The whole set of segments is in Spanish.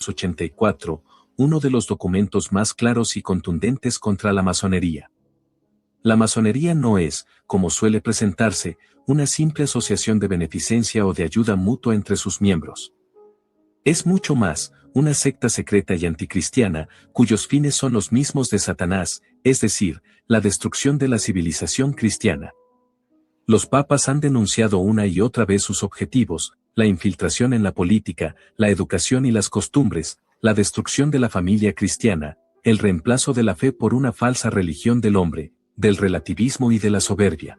1984, uno de los documentos más claros y contundentes contra la masonería. La masonería no es, como suele presentarse, una simple asociación de beneficencia o de ayuda mutua entre sus miembros. Es mucho más, una secta secreta y anticristiana, cuyos fines son los mismos de Satanás, es decir, la destrucción de la civilización cristiana. Los papas han denunciado una y otra vez sus objetivos: la infiltración en la política, la educación y las costumbres, la destrucción de la familia cristiana, el reemplazo de la fe por una falsa religión del hombre, del relativismo y de la soberbia.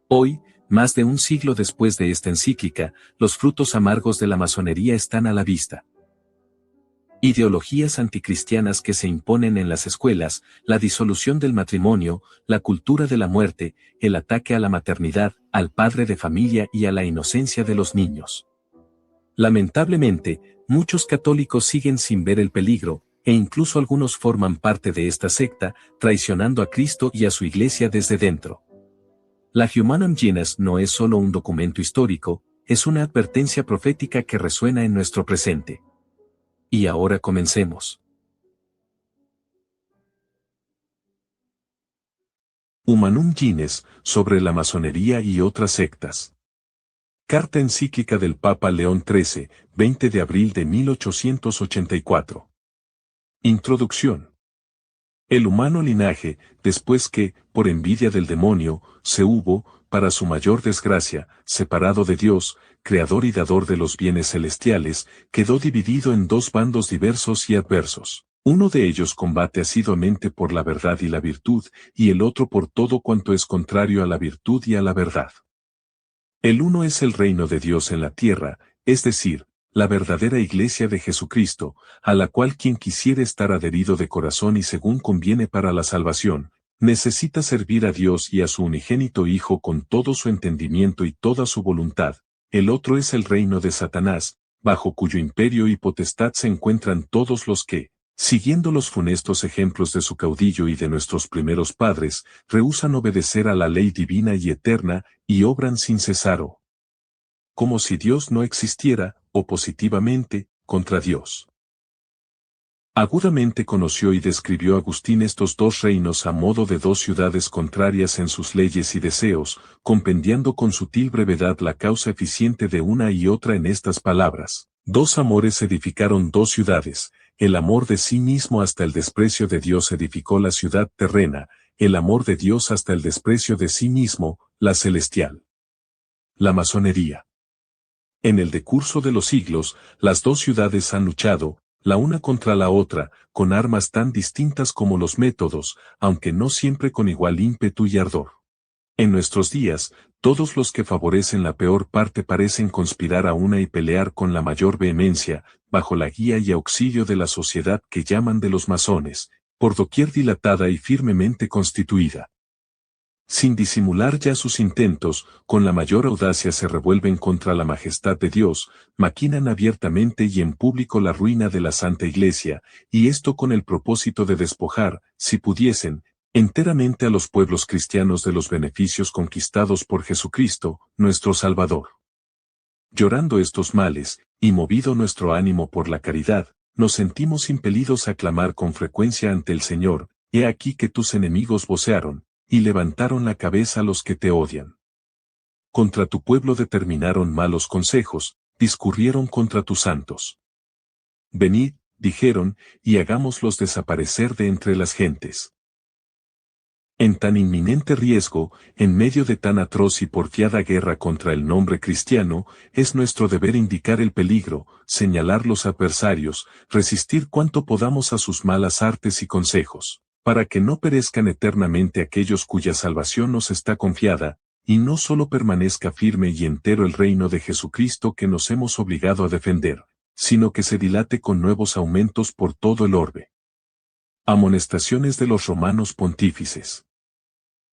Hoy, más de un siglo después de esta encíclica, los frutos amargos de la masonería están a la vista. Ideologías anticristianas que se imponen en las escuelas, la disolución del matrimonio, la cultura de la muerte, el ataque a la maternidad, al padre de familia y a la inocencia de los niños. Lamentablemente, muchos católicos siguen sin ver el peligro, e incluso algunos forman parte de esta secta, traicionando a Cristo y a su Iglesia desde dentro. La Humanum Genus no es solo un documento histórico, es una advertencia profética que resuena en nuestro presente. Y ahora comencemos. Humanum Genus, sobre la masonería y otras sectas. Carta encíclica del Papa León XIII, 20 de abril de 1884. Introducción. El humano linaje, después que, por envidia del demonio, se hubo, para su mayor desgracia, separado de Dios, creador y dador de los bienes celestiales, quedó dividido en dos bandos diversos y adversos. Uno de ellos combate asiduamente por la verdad y la virtud, y el otro por todo cuanto es contrario a la virtud y a la verdad. El uno es el reino de Dios en la tierra, es decir, la verdadera Iglesia de Jesucristo, a la cual quien quisiere estar adherido de corazón y según conviene para la salvación, necesita servir a Dios y a su unigénito Hijo con todo su entendimiento y toda su voluntad. El otro es el reino de Satanás, bajo cuyo imperio y potestad se encuentran todos los que, siguiendo los funestos ejemplos de su caudillo y de nuestros primeros padres, rehúsan obedecer a la ley divina y eterna, y obran sin cesar como si Dios no existiera, o positivamente, contra Dios. Agudamente conoció y describió Agustín estos dos reinos a modo de dos ciudades contrarias en sus leyes y deseos, compendiando con sutil brevedad la causa eficiente de una y otra en estas palabras: dos amores edificaron dos ciudades, el amor de sí mismo hasta el desprecio de Dios edificó la ciudad terrena, el amor de Dios hasta el desprecio de sí mismo, la celestial. La masonería. En el decurso de los siglos, las dos ciudades han luchado, la una contra la otra, con armas tan distintas como los métodos, aunque no siempre con igual ímpetu y ardor. En nuestros días, todos los que favorecen la peor parte parecen conspirar a una y pelear con la mayor vehemencia, bajo la guía y auxilio de la sociedad que llaman de los masones, por doquier dilatada y firmemente constituida. Sin disimular ya sus intentos, con la mayor audacia se revuelven contra la majestad de Dios, maquinan abiertamente y en público la ruina de la Santa Iglesia, y esto con el propósito de despojar, si pudiesen, enteramente a los pueblos cristianos de los beneficios conquistados por Jesucristo, nuestro Salvador. Llorando estos males, y movido nuestro ánimo por la caridad, nos sentimos impelidos a clamar con frecuencia ante el Señor: he aquí que tus enemigos vocearon, y levantaron la cabeza los que te odian. Contra tu pueblo determinaron malos consejos, discurrieron contra tus santos. Venid, dijeron, y hagámoslos desaparecer de entre las gentes. En tan inminente riesgo, en medio de tan atroz y porfiada guerra contra el nombre cristiano, es nuestro deber indicar el peligro, señalar los adversarios, resistir cuanto podamos a sus malas artes y consejos, para que no perezcan eternamente aquellos cuya salvación nos está confiada, y no solo permanezca firme y entero el reino de Jesucristo que nos hemos obligado a defender, sino que se dilate con nuevos aumentos por todo el orbe. Amonestaciones de los romanos pontífices.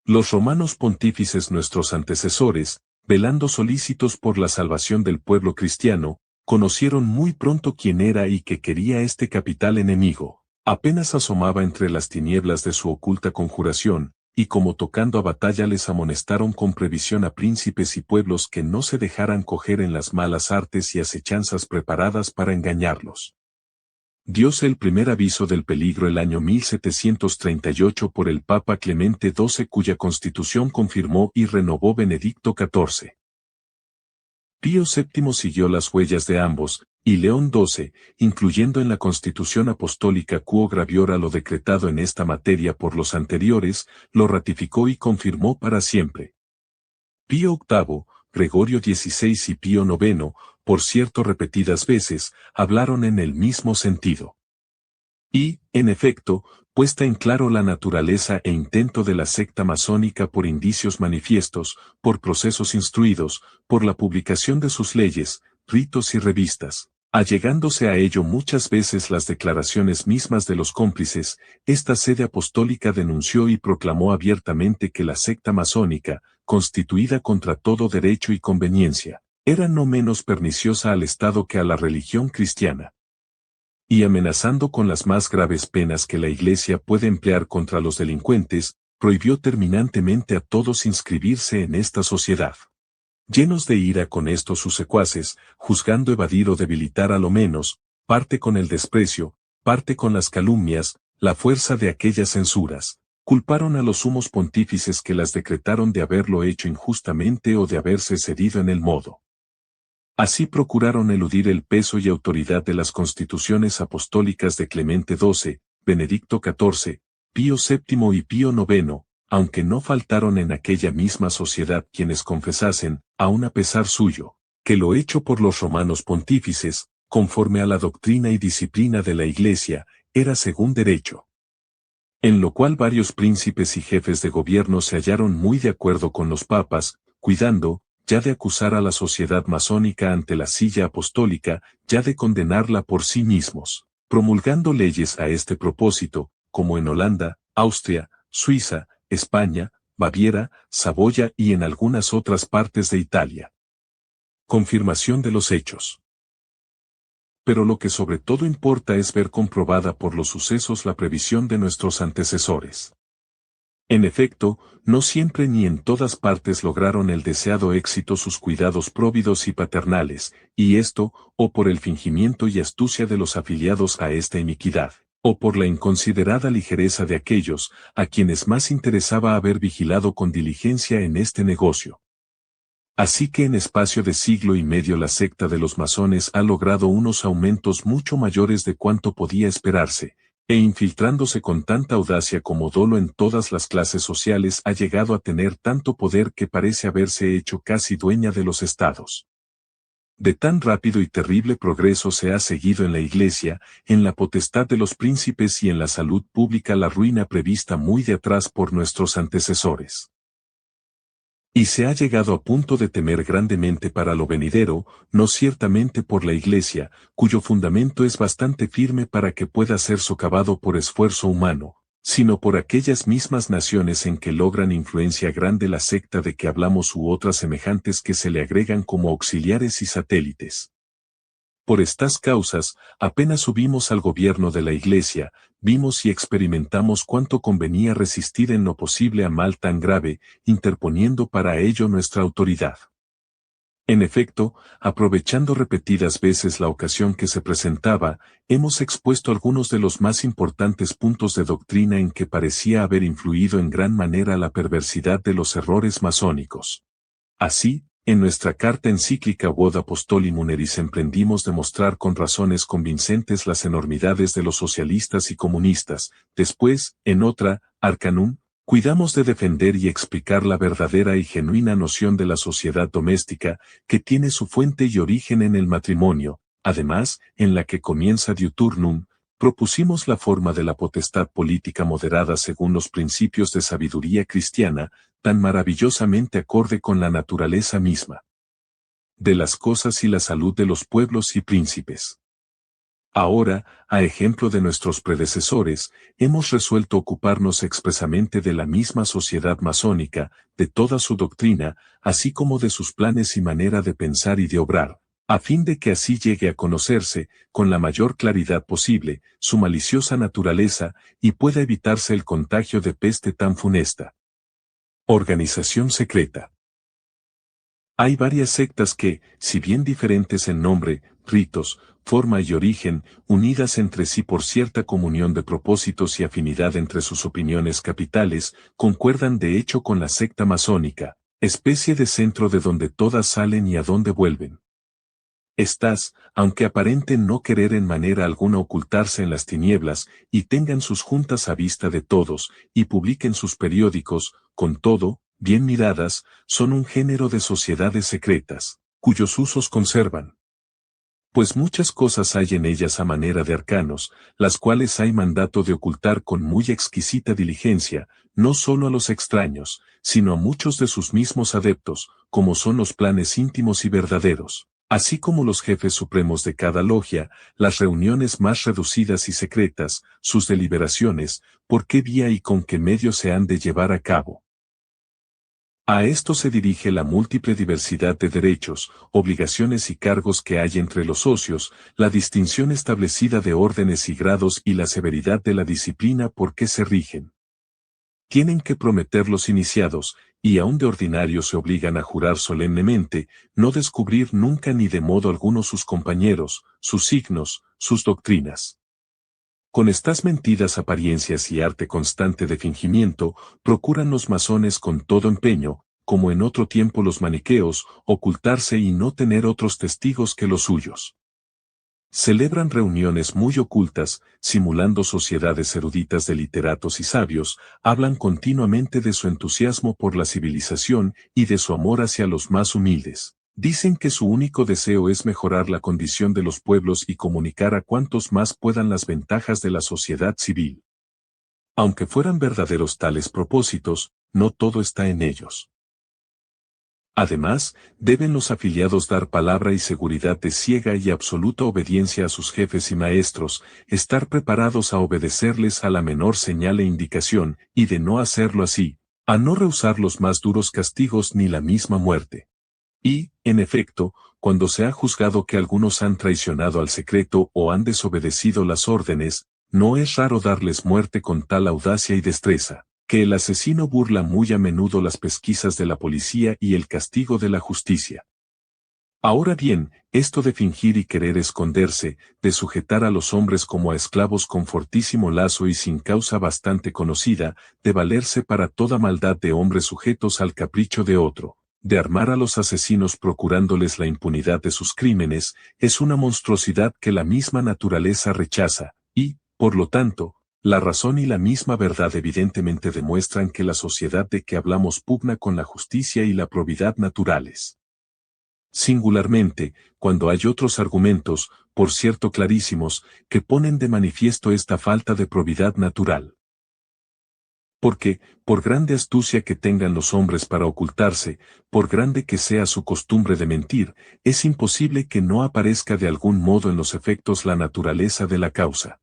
Los romanos pontífices, nuestros antecesores, velando solícitos por la salvación del pueblo cristiano, conocieron muy pronto quién era y qué quería este capital enemigo. Apenas asomaba entre las tinieblas de su oculta conjuración, y como tocando a batalla les amonestaron con previsión a príncipes y pueblos que no se dejaran coger en las malas artes y acechanzas preparadas para engañarlos. Dióse el primer aviso del peligro el año 1738 por el Papa Clemente XII, cuya constitución confirmó y renovó Benedicto XIV. Pío VII siguió las huellas de ambos, y León XII, incluyendo en la Constitución Apostólica Quo Graviora lo decretado en esta materia por los anteriores, lo ratificó y confirmó para siempre. Pío VIII, Gregorio XVI y Pío IX, por cierto repetidas veces, hablaron en el mismo sentido. Y, en efecto, puesta en claro la naturaleza e intento de la secta masónica por indicios manifiestos, por procesos instruidos, por la publicación de sus leyes, ritos y revistas, allegándose a ello muchas veces las declaraciones mismas de los cómplices, esta sede apostólica denunció y proclamó abiertamente que la secta masónica, constituida contra todo derecho y conveniencia, era no menos perniciosa al Estado que a la religión cristiana. Y amenazando con las más graves penas que la Iglesia puede emplear contra los delincuentes, prohibió terminantemente a todos inscribirse en esta sociedad. Llenos de ira con estos sus secuaces, juzgando evadir o debilitar a lo menos, parte con el desprecio, parte con las calumnias, la fuerza de aquellas censuras, culparon a los sumos pontífices que las decretaron de haberlo hecho injustamente o de haberse cedido en el modo. Así procuraron eludir el peso y autoridad de las constituciones apostólicas de Clemente XII, Benedicto XIV, Pío VII y Pío IX, aunque no faltaron en aquella misma sociedad quienes confesasen, aun a pesar suyo, que lo hecho por los romanos pontífices, conforme a la doctrina y disciplina de la Iglesia, era según derecho. En lo cual varios príncipes y jefes de gobierno se hallaron muy de acuerdo con los papas, cuidando, ya de acusar a la sociedad masónica ante la silla apostólica, ya de condenarla por sí mismos, promulgando leyes a este propósito, como en Holanda, Austria, Suiza, España, Baviera, Saboya y en algunas otras partes de Italia. Confirmación de los hechos. Pero lo que sobre todo importa es ver comprobada por los sucesos la previsión de nuestros antecesores. En efecto, no siempre ni en todas partes lograron el deseado éxito sus cuidados próvidos y paternales, y esto, o por el fingimiento y astucia de los afiliados a esta iniquidad, o por la inconsiderada ligereza de aquellos, a quienes más interesaba haber vigilado con diligencia en este negocio. Así que en espacio de siglo y medio la secta de los masones ha logrado unos aumentos mucho mayores de cuanto podía esperarse, e infiltrándose con tanta audacia como dolo en todas las clases sociales ha llegado a tener tanto poder que parece haberse hecho casi dueña de los estados. De tan rápido y terrible progreso se ha seguido en la Iglesia, en la potestad de los príncipes y en la salud pública la ruina prevista muy de atrás por nuestros antecesores. Y se ha llegado a punto de temer grandemente para lo venidero, no ciertamente por la Iglesia, cuyo fundamento es bastante firme para que pueda ser socavado por esfuerzo humano, sino por aquellas mismas naciones en que logran influencia grande la secta de que hablamos u otras semejantes que se le agregan como auxiliares y satélites. Por estas causas, apenas subimos al gobierno de la Iglesia, vimos y experimentamos cuánto convenía resistir en lo posible a mal tan grave, interponiendo para ello nuestra autoridad. En efecto, aprovechando repetidas veces la ocasión que se presentaba, hemos expuesto algunos de los más importantes puntos de doctrina en que parecía haber influido en gran manera la perversidad de los errores masónicos. Así, en nuestra carta encíclica Vod Apostoli Muneris emprendimos demostrar con razones convincentes las enormidades de los socialistas y comunistas. Después, en otra, Arcanum, cuidamos de defender y explicar la verdadera y genuina noción de la sociedad doméstica, que tiene su fuente y origen en el matrimonio. Además, en la que comienza Diuturnum, propusimos la forma de la potestad política moderada según los principios de sabiduría cristiana, tan maravillosamente acorde con la naturaleza misma de las cosas y la salud de los pueblos y príncipes. Ahora, a ejemplo de nuestros predecesores, hemos resuelto ocuparnos expresamente de la misma sociedad masónica, de toda su doctrina, así como de sus planes y manera de pensar y de obrar, a fin de que así llegue a conocerse, con la mayor claridad posible, su maliciosa naturaleza, y pueda evitarse el contagio de peste tan funesta. Organización secreta. Hay varias sectas que, si bien diferentes en nombre, ritos, forma y origen, unidas entre sí por cierta comunión de propósitos y afinidad entre sus opiniones capitales, concuerdan de hecho con la secta masónica, especie de centro de donde todas salen y a donde vuelven. Estas, aunque aparenten no querer en manera alguna ocultarse en las tinieblas, y tengan sus juntas a vista de todos, y publiquen sus periódicos, con todo, bien miradas, son un género de sociedades secretas, cuyos usos conservan. Pues muchas cosas hay en ellas a manera de arcanos, las cuales hay mandato de ocultar con muy exquisita diligencia, no solo a los extraños, sino a muchos de sus mismos adeptos, como son los planes íntimos y verdaderos, así como los jefes supremos de cada logia, las reuniones más reducidas y secretas, sus deliberaciones, por qué vía y con qué medios se han de llevar a cabo. A esto se dirige la múltiple diversidad de derechos, obligaciones y cargos que hay entre los socios, la distinción establecida de órdenes y grados y la severidad de la disciplina por que se rigen. Tienen que prometer los iniciados, y aun de ordinario se obligan a jurar solemnemente, no descubrir nunca ni de modo alguno sus compañeros, sus signos, sus doctrinas. Con estas mentidas apariencias y arte constante de fingimiento, procuran los masones con todo empeño, como en otro tiempo los maniqueos, ocultarse y no tener otros testigos que los suyos. Celebran reuniones muy ocultas, simulando sociedades eruditas de literatos y sabios, hablan continuamente de su entusiasmo por la civilización y de su amor hacia los más humildes. Dicen que su único deseo es mejorar la condición de los pueblos y comunicar a cuantos más puedan las ventajas de la sociedad civil. Aunque fueran verdaderos tales propósitos, no todo está en ellos. Además, deben los afiliados dar palabra y seguridad de ciega y absoluta obediencia a sus jefes y maestros, estar preparados a obedecerles a la menor señal e indicación, y de no hacerlo así, a no rehusar los más duros castigos ni la misma muerte. Y, en efecto, cuando se ha juzgado que algunos han traicionado al secreto o han desobedecido las órdenes, no es raro darles muerte con tal audacia y destreza, que el asesino burla muy a menudo las pesquisas de la policía y el castigo de la justicia. Ahora bien, esto de fingir y querer esconderse, de sujetar a los hombres como a esclavos con fortísimo lazo y sin causa bastante conocida, de valerse para toda maldad de hombres sujetos al capricho de otro, de armar a los asesinos procurándoles la impunidad de sus crímenes, es una monstruosidad que la misma naturaleza rechaza, y, por lo tanto, la razón y la misma verdad evidentemente demuestran que la sociedad de que hablamos pugna con la justicia y la probidad naturales. Singularmente, cuando hay otros argumentos, por cierto clarísimos, que ponen de manifiesto esta falta de probidad natural. Porque, por grande astucia que tengan los hombres para ocultarse, por grande que sea su costumbre de mentir, es imposible que no aparezca de algún modo en los efectos la naturaleza de la causa.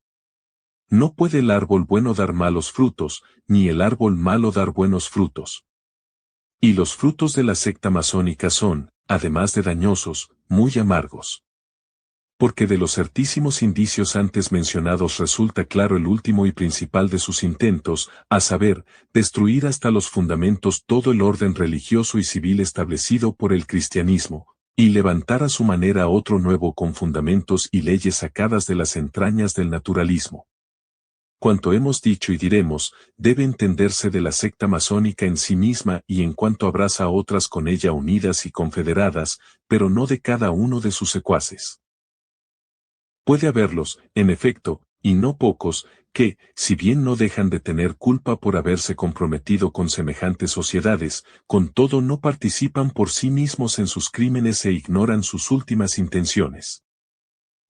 No puede el árbol bueno dar malos frutos, ni el árbol malo dar buenos frutos. Y los frutos de la secta masónica son, además de dañosos, muy amargos. Porque de los certísimos indicios antes mencionados resulta claro el último y principal de sus intentos, a saber, destruir hasta los fundamentos todo el orden religioso y civil establecido por el cristianismo, y levantar a su manera otro nuevo con fundamentos y leyes sacadas de las entrañas del naturalismo. Cuanto hemos dicho y diremos, debe entenderse de la secta masónica en sí misma y en cuanto abraza a otras con ella unidas y confederadas, pero no de cada uno de sus secuaces. Puede haberlos, en efecto, y no pocos, que, si bien no dejan de tener culpa por haberse comprometido con semejantes sociedades, con todo no participan por sí mismos en sus crímenes e ignoran sus últimas intenciones.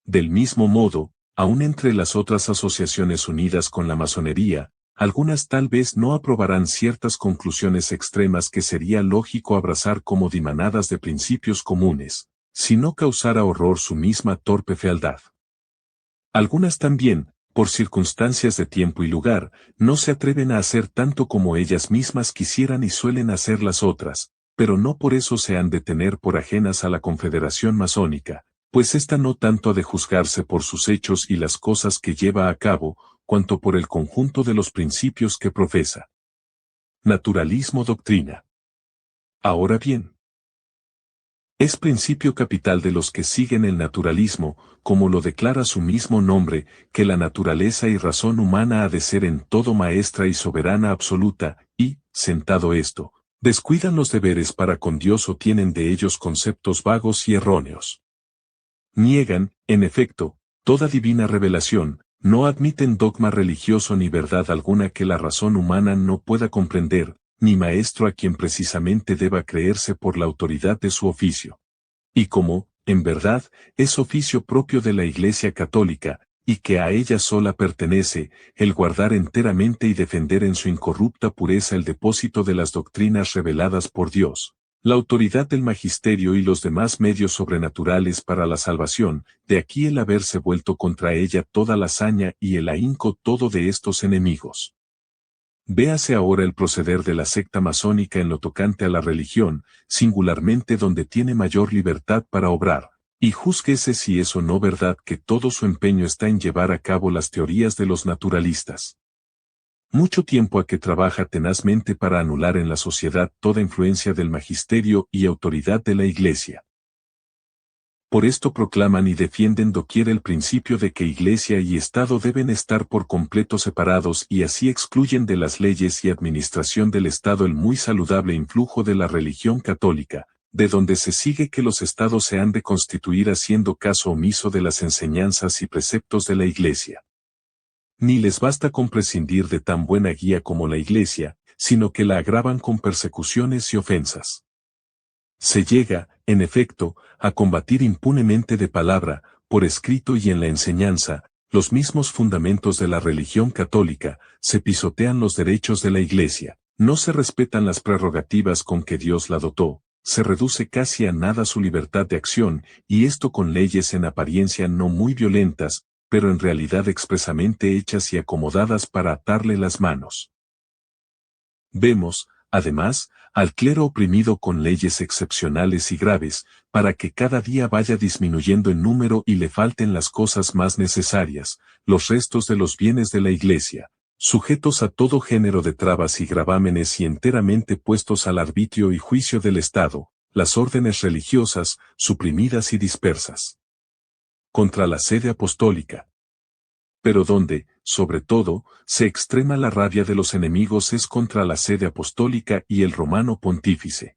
Del mismo modo, aun entre las otras asociaciones unidas con la masonería, algunas tal vez no aprobarán ciertas conclusiones extremas que sería lógico abrazar como dimanadas de principios comunes, si no causara horror su misma torpe fealdad. Algunas también, por circunstancias de tiempo y lugar, no se atreven a hacer tanto como ellas mismas quisieran y suelen hacer las otras, pero no por eso se han de tener por ajenas a la confederación masónica, pues ésta no tanto ha de juzgarse por sus hechos y las cosas que lleva a cabo, cuanto por el conjunto de los principios que profesa. Naturalismo doctrina. Ahora bien, Es principio capital de los que siguen el naturalismo, como lo declara su mismo nombre, que la naturaleza y razón humana ha de ser en todo maestra y soberana absoluta, y, sentado esto, descuidan los deberes para con Dios o tienen de ellos conceptos vagos y erróneos. Niegan, en efecto, toda divina revelación, no admiten dogma religioso ni verdad alguna que la razón humana no pueda comprender, ni maestro a quien precisamente deba creerse por la autoridad de su oficio. Y como, en verdad, es oficio propio de la Iglesia Católica, y que a ella sola pertenece, el guardar enteramente y defender en su incorrupta pureza el depósito de las doctrinas reveladas por Dios, la autoridad del magisterio y los demás medios sobrenaturales para la salvación, de aquí el haberse vuelto contra ella toda la saña y el ahínco todo de estos enemigos. Véase ahora el proceder de la secta masónica en lo tocante a la religión, singularmente donde tiene mayor libertad para obrar, y júzguese si es o no verdad que todo su empeño está en llevar a cabo las teorías de los naturalistas. Mucho tiempo a que trabaja tenazmente para anular en la sociedad toda influencia del magisterio y autoridad de la Iglesia. Por esto proclaman y defienden doquier el principio de que Iglesia y Estado deben estar por completo separados y así excluyen de las leyes y administración del Estado el muy saludable influjo de la religión católica, de donde se sigue que los Estados se han de constituir haciendo caso omiso de las enseñanzas y preceptos de la Iglesia. Ni les basta con prescindir de tan buena guía como la Iglesia, sino que la agravan con persecuciones y ofensas. Se llega, en efecto, a combatir impunemente de palabra, por escrito y en la enseñanza, los mismos fundamentos de la religión católica, se pisotean los derechos de la Iglesia, no se respetan las prerrogativas con que Dios la dotó, se reduce casi a nada su libertad de acción, y esto con leyes en apariencia no muy violentas, pero en realidad expresamente hechas y acomodadas para atarle las manos. Vemos, además, al clero oprimido con leyes excepcionales y graves, para que cada día vaya disminuyendo en número y le falten las cosas más necesarias, los restos de los bienes de la Iglesia, sujetos a todo género de trabas y gravámenes y enteramente puestos al arbitrio y juicio del Estado, las órdenes religiosas, suprimidas y dispersas. Contra la sede apostólica. Pero donde, sobre todo, se extrema la rabia de los enemigos es contra la sede apostólica y el romano pontífice.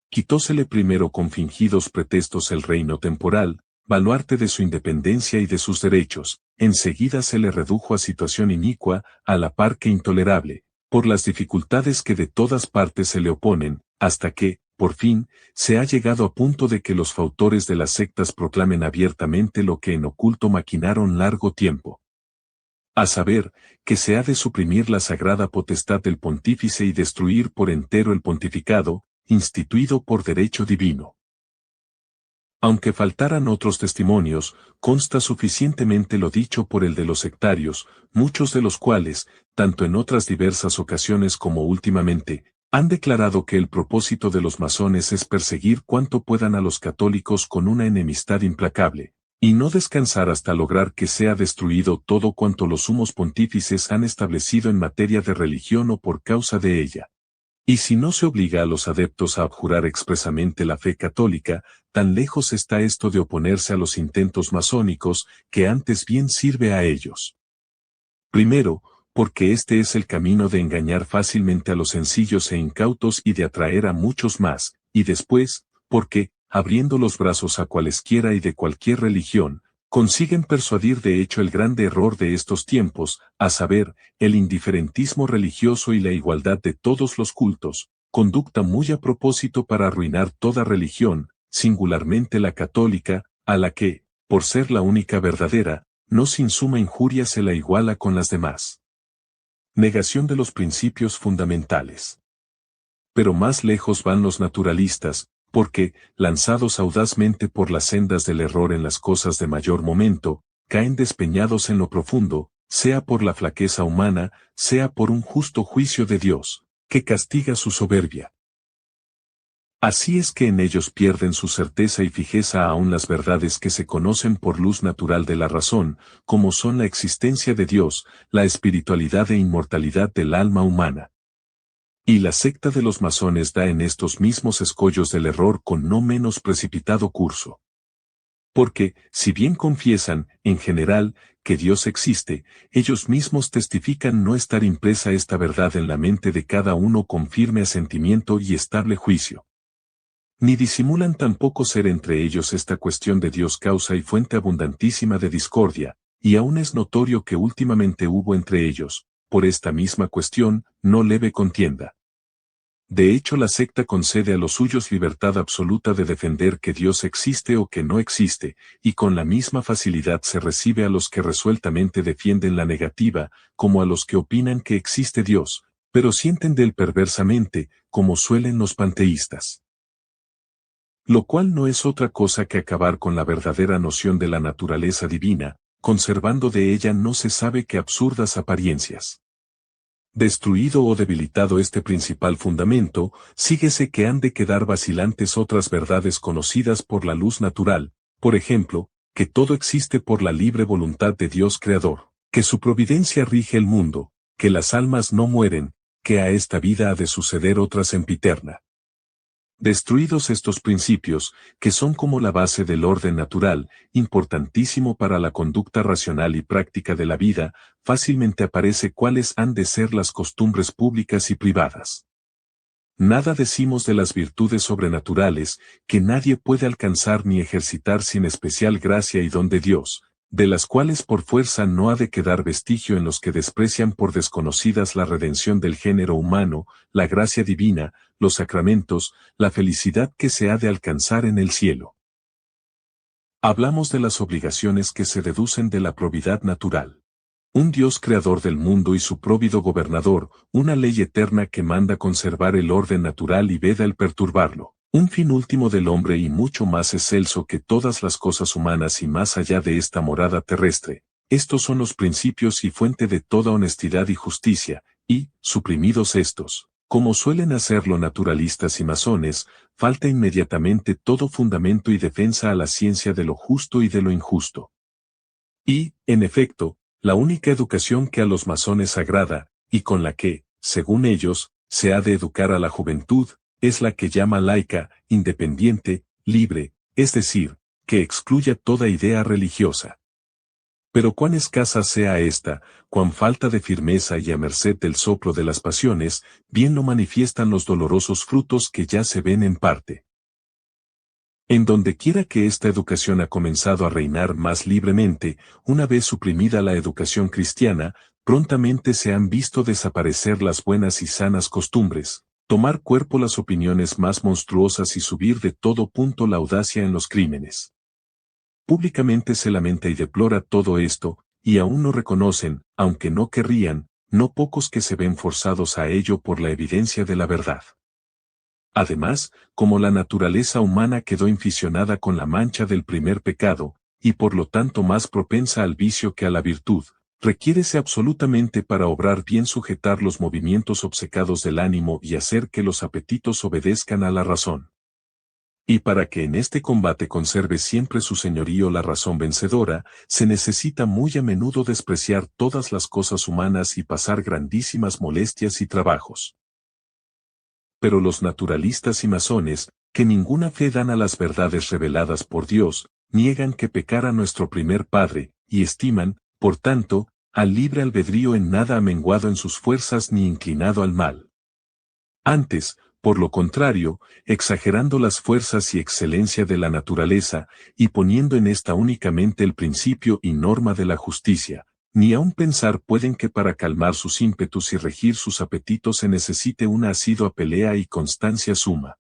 Quitósele primero con fingidos pretextos el reino temporal, baluarte de su independencia y de sus derechos, enseguida se le redujo a situación inicua, a la par que intolerable, por las dificultades que de todas partes se le oponen, hasta que, por fin, se ha llegado a punto de que los fautores de las sectas proclamen abiertamente lo que en oculto maquinaron largo tiempo. A saber, que se ha de suprimir la sagrada potestad del pontífice y destruir por entero el pontificado, instituido por derecho divino. Aunque faltaran otros testimonios, consta suficientemente lo dicho por el de los sectarios, muchos de los cuales, tanto en otras diversas ocasiones como últimamente, han declarado que el propósito de los masones es perseguir cuanto puedan a los católicos con una enemistad implacable, y no descansar hasta lograr que sea destruido todo cuanto los sumos pontífices han establecido en materia de religión o por causa de ella. Y si no se obliga a los adeptos a abjurar expresamente la fe católica, tan lejos está esto de oponerse a los intentos masónicos, que antes bien sirve a ellos. Primero, porque este es el camino de engañar fácilmente a los sencillos e incautos y de atraer a muchos más, y después, porque, abriendo los brazos a cualesquiera y de cualquier religión, consiguen persuadir de hecho el grande error de estos tiempos, a saber, el indiferentismo religioso y la igualdad de todos los cultos, conducta muy a propósito para arruinar toda religión, singularmente la católica, a la que, por ser la única verdadera, no sin suma injuria se la iguala con las demás. Negación de los principios fundamentales. Pero más lejos van los naturalistas, porque, lanzados audazmente por las sendas del error en las cosas de mayor momento, caen despeñados en lo profundo, sea por la flaqueza humana, sea por un justo juicio de Dios, que castiga su soberbia. Así es que en ellos pierden su certeza y fijeza aún las verdades que se conocen por luz natural de la razón, como son la existencia de Dios, la espiritualidad e inmortalidad del alma humana. Y la secta de los masones da en estos mismos escollos del error con no menos precipitado curso. Porque, si bien confiesan, en general, que Dios existe, ellos mismos testifican no estar impresa esta verdad en la mente de cada uno con firme asentimiento y estable juicio. Ni disimulan tampoco ser entre ellos esta cuestión de Dios causa y fuente abundantísima de discordia, y aún es notorio que últimamente hubo entre ellos, por esta misma cuestión, no leve contienda. De hecho, la secta concede a los suyos libertad absoluta de defender que Dios existe o que no existe, y con la misma facilidad se recibe a los que resueltamente defienden la negativa, como a los que opinan que existe Dios, pero sienten de él perversamente, como suelen los panteístas. Lo cual no es otra cosa que acabar con la verdadera noción de la naturaleza divina, conservando de ella no se sabe qué absurdas apariencias. Destruido o debilitado este principal fundamento, síguese que han de quedar vacilantes otras verdades conocidas por la luz natural, por ejemplo, que todo existe por la libre voluntad de Dios Creador, que su providencia rige el mundo, que las almas no mueren, que a esta vida ha de suceder otra sempiterna. Destruidos estos principios, que son como la base del orden natural, importantísimo para la conducta racional y práctica de la vida, fácilmente aparece cuáles han de ser las costumbres públicas y privadas. Nada decimos de las virtudes sobrenaturales, que nadie puede alcanzar ni ejercitar sin especial gracia y don de Dios, de las cuales por fuerza no ha de quedar vestigio en los que desprecian por desconocidas la redención del género humano, la gracia divina, los sacramentos, la felicidad que se ha de alcanzar en el cielo. Hablamos de las obligaciones que se deducen de la probidad natural. Un Dios creador del mundo y su próvido gobernador, una ley eterna que manda conservar el orden natural y veda el perturbarlo. Un fin último del hombre y mucho más excelso que todas las cosas humanas y más allá de esta morada terrestre. Estos son los principios y fuente de toda honestidad y justicia, y, suprimidos estos, como suelen hacerlo naturalistas y masones, falta inmediatamente todo fundamento y defensa a la ciencia de lo justo y de lo injusto. Y, en efecto, la única educación que a los masones agrada, y con la que, según ellos, se ha de educar a la juventud, es la que llama laica, independiente, libre, es decir, que excluya toda idea religiosa. Pero cuán escasa sea esta, cuán falta de firmeza y a merced del soplo de las pasiones, bien lo manifiestan los dolorosos frutos que ya se ven en parte. En donde quiera que esta educación ha comenzado a reinar más libremente, una vez suprimida la educación cristiana, prontamente se han visto desaparecer las buenas y sanas costumbres, tomar cuerpo las opiniones más monstruosas y subir de todo punto la audacia en los crímenes. Públicamente se lamenta y deplora todo esto, y aún no reconocen, aunque no querrían, no pocos que se ven forzados a ello por la evidencia de la verdad. Además, como la naturaleza humana quedó inficionada con la mancha del primer pecado, y por lo tanto más propensa al vicio que a la virtud, requiérese absolutamente para obrar bien sujetar los movimientos obcecados del ánimo y hacer que los apetitos obedezcan a la razón. Y para que en este combate conserve siempre su señorío la razón vencedora, se necesita muy a menudo despreciar todas las cosas humanas y pasar grandísimas molestias y trabajos. Pero los naturalistas y masones, que ninguna fe dan a las verdades reveladas por Dios, niegan que pecara nuestro primer padre, y estiman, por tanto, al libre albedrío en nada amenguado en sus fuerzas ni inclinado al mal. Antes, por lo contrario, exagerando las fuerzas y excelencia de la naturaleza, y poniendo en esta únicamente el principio y norma de la justicia, ni aun pensar pueden que para calmar sus ímpetus y regir sus apetitos se necesite una asidua pelea y constancia suma.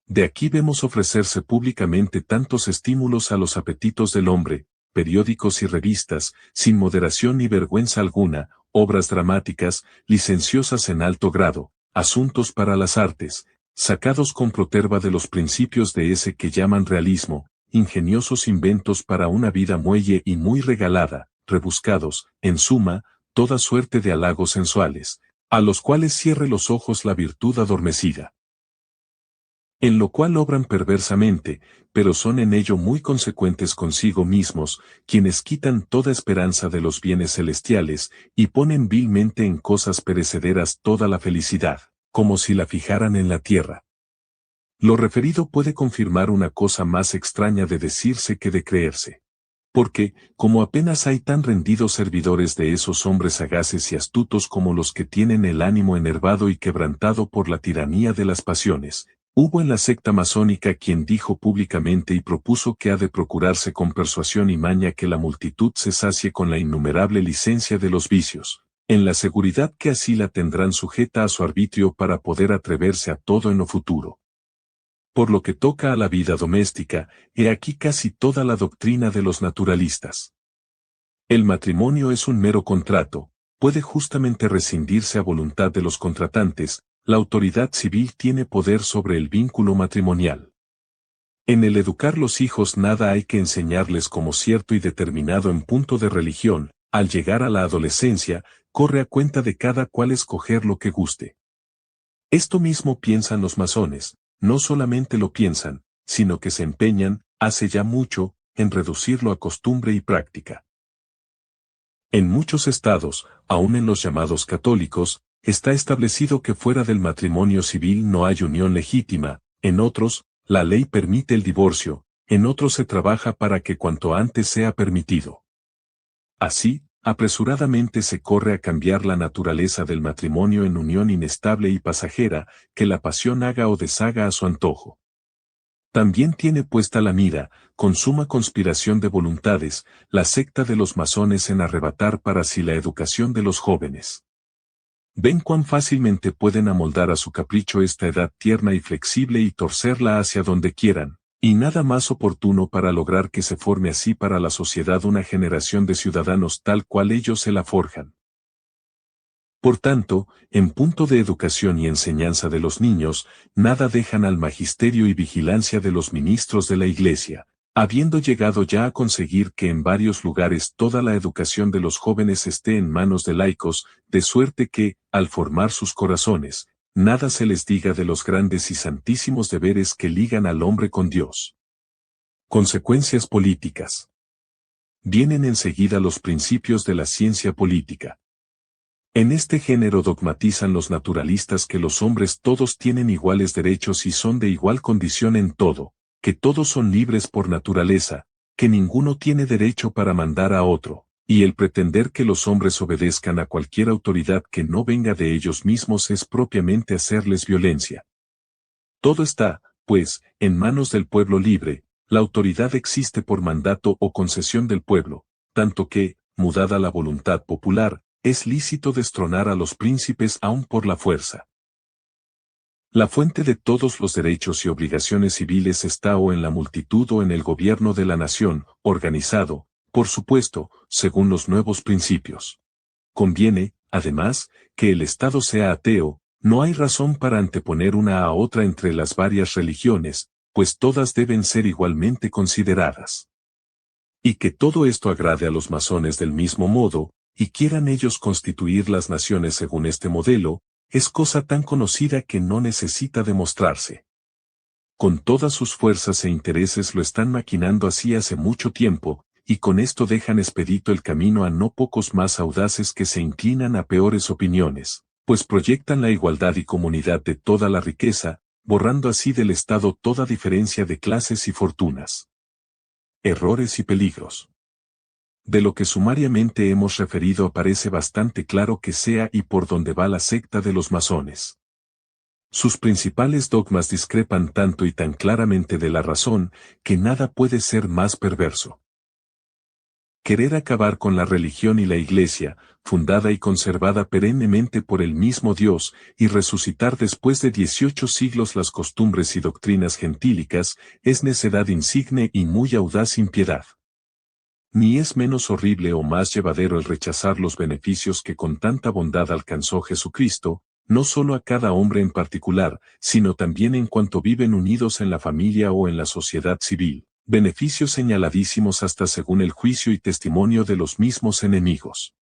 De aquí vemos ofrecerse públicamente tantos estímulos a los apetitos del hombre, periódicos y revistas, sin moderación ni vergüenza alguna, obras dramáticas, licenciosas en alto grado, asuntos para las artes, sacados con proterva de los principios de ese que llaman realismo, ingeniosos inventos para una vida muelle y muy regalada, rebuscados, en suma, toda suerte de halagos sensuales, a los cuales cierre los ojos la virtud adormecida. En lo cual obran perversamente, pero son en ello muy consecuentes consigo mismos, quienes quitan toda esperanza de los bienes celestiales, y ponen vilmente en cosas perecederas toda la felicidad. como si la fijaran en la tierra. Lo referido puede confirmar una cosa más extraña de decirse que de creerse. Porque, como apenas hay tan rendidos servidores de esos hombres sagaces y astutos como los que tienen el ánimo enervado y quebrantado por la tiranía de las pasiones, hubo en la secta masónica quien dijo públicamente y propuso que ha de procurarse con persuasión y maña que la multitud se sacie con la innumerable licencia de los vicios, en la seguridad que así la tendrán sujeta a su arbitrio para poder atreverse a todo en lo futuro. Por lo que toca a la vida doméstica, he aquí casi toda la doctrina de los naturalistas. El matrimonio es un mero contrato, puede justamente rescindirse a voluntad de los contratantes, la autoridad civil tiene poder sobre el vínculo matrimonial. En el educar los hijos nada hay que enseñarles como cierto y determinado en punto de religión, al llegar a la adolescencia, corre a cuenta de cada cual escoger lo que guste. Esto mismo piensan los masones. No solamente lo piensan, sino que se empeñan, hace ya mucho, en reducirlo a costumbre y práctica. En muchos estados, aun en los llamados católicos, está establecido que fuera del matrimonio civil no hay unión legítima, en otros, la ley permite el divorcio, en otros se trabaja para que cuanto antes sea permitido. Así, apresuradamente se corre a cambiar la naturaleza del matrimonio en unión inestable y pasajera, que la pasión haga o deshaga a su antojo. También tiene puesta la mira, con suma conspiración de voluntades, la secta de los masones en arrebatar para sí la educación de los jóvenes. Ven cuán fácilmente pueden amoldar a su capricho esta edad tierna y flexible y torcerla hacia donde quieran. Y nada más oportuno para lograr que se forme así para la sociedad una generación de ciudadanos tal cual ellos se la forjan. Por tanto, en punto de educación y enseñanza de los niños, nada dejan al magisterio y vigilancia de los ministros de la Iglesia, habiendo llegado ya a conseguir que en varios lugares toda la educación de los jóvenes esté en manos de laicos, de suerte que, al formar sus corazones, nada se les diga de los grandes y santísimos deberes que ligan al hombre con Dios. Consecuencias políticas. Vienen enseguida los principios de la ciencia política. En este género dogmatizan los naturalistas que los hombres todos tienen iguales derechos y son de igual condición en todo, que todos son libres por naturaleza, que ninguno tiene derecho para mandar a otro, y el pretender que los hombres obedezcan a cualquier autoridad que no venga de ellos mismos es propiamente hacerles violencia. Todo está, pues, en manos del pueblo libre, la autoridad existe por mandato o concesión del pueblo, tanto que, mudada la voluntad popular, es lícito destronar a los príncipes aún por la fuerza. La fuente de todos los derechos y obligaciones civiles está o en la multitud o en el gobierno de la nación, organizado, por supuesto, según los nuevos principios. Conviene, además, que el Estado sea ateo, no hay razón para anteponer una a otra entre las varias religiones, pues todas deben ser igualmente consideradas. Y que todo esto agrade a los masones del mismo modo, y quieran ellos constituir las naciones según este modelo, es cosa tan conocida que no necesita demostrarse. Con todas sus fuerzas e intereses lo están maquinando así hace mucho tiempo, y con esto dejan expedito el camino a no pocos más audaces que se inclinan a peores opiniones, pues proyectan la igualdad y comunidad de toda la riqueza, borrando así del Estado toda diferencia de clases y fortunas. Errores y peligros. De lo que sumariamente hemos referido aparece bastante claro que sea y por dónde va la secta de los masones. Sus principales dogmas discrepan tanto y tan claramente de la razón, que nada puede ser más perverso. Querer acabar con la religión y la Iglesia, fundada y conservada perennemente por el mismo Dios, y resucitar después de 18 siglos las costumbres y doctrinas gentílicas, es necedad insigne y muy audaz impiedad. Ni es menos horrible o más llevadero el rechazar los beneficios que con tanta bondad alcanzó Jesucristo, no solo a cada hombre en particular, sino también en cuanto viven unidos en la familia o en la sociedad civil, beneficios señaladísimos hasta según el juicio y testimonio de los mismos enemigos.